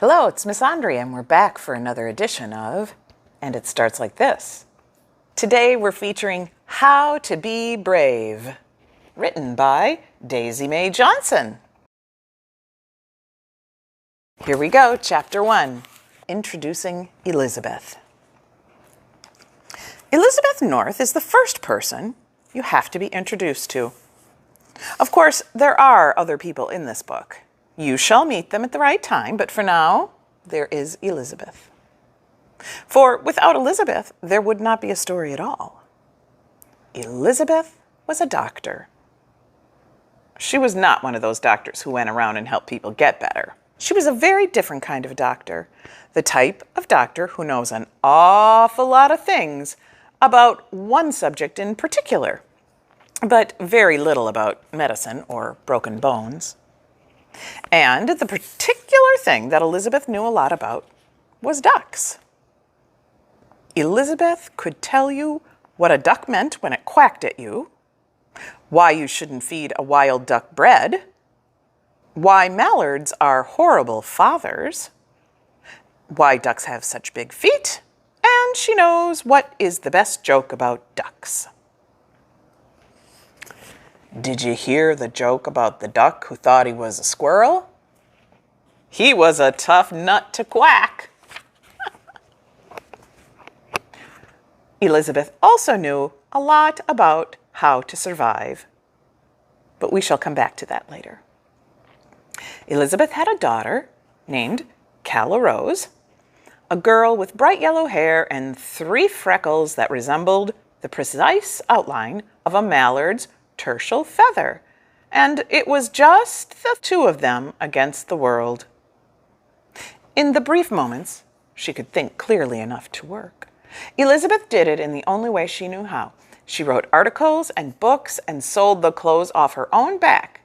Hello, it's Miss Andrea, and we're back for another edition of And It Starts Like This. Today we're featuring How to Be Brave, written by Daisy Mae Johnson. Here we go, Chapter 1, Introducing Elizabeth. Elizabeth North is the first person you have to be introduced to. Of course, there are other people in this book. You shall meet them at the right time, but for now, there is Elizabeth. For without Elizabeth, there would not be a story at all. Elizabeth was a doctor. She was not one of those doctors who went around and helped people get better. She was a very different kind of doctor, the type of doctor who knows an awful lot of things about one subject in particular, but very little about medicine or broken bones. And the particular thing that Elizabeth knew a lot about was ducks. Elizabeth could tell you what a duck meant when it quacked at you, why you shouldn't feed a wild duck bread, why mallards are horrible fathers, why ducks have such big feet, and she knows what is the best joke about ducks. Did you hear the joke about the duck who thought he was a squirrel? He was a tough nut to quack. Elizabeth also knew a lot about how to survive, but we shall come back to that later. Elizabeth had a daughter named Cala Rose, a girl with bright yellow hair and 3 freckles that resembled the precise outline of a mallard's tertial feather, and it was just the 2 of them against the world. In the brief moments she could think clearly enough to work, Elizabeth did it in the only way she knew how. She wrote articles and books and sold the clothes off her own back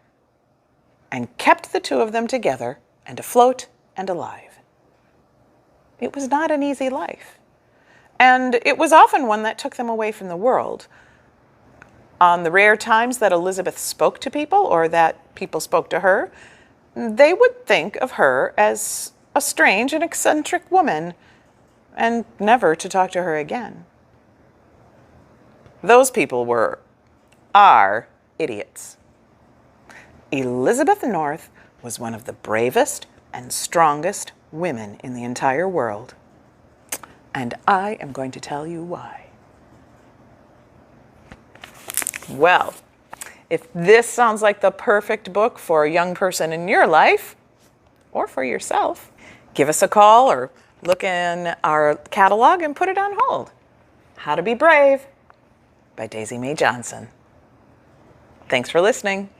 and kept the 2 of them together and afloat and alive. It was not an easy life, and it was often one that took them away from the world. On the rare times that Elizabeth spoke to people or that people spoke to her, they would think of her as a strange and eccentric woman and never to talk to her again. Those people are idiots. Elizabeth North was one of the bravest and strongest women in the entire world. And I am going to tell you why. Well, if this sounds like the perfect book for a young person in your life, or for yourself, give us a call or look in our catalog and put it on hold. How to Be Brave by Daisy Mae Johnson. Thanks for listening.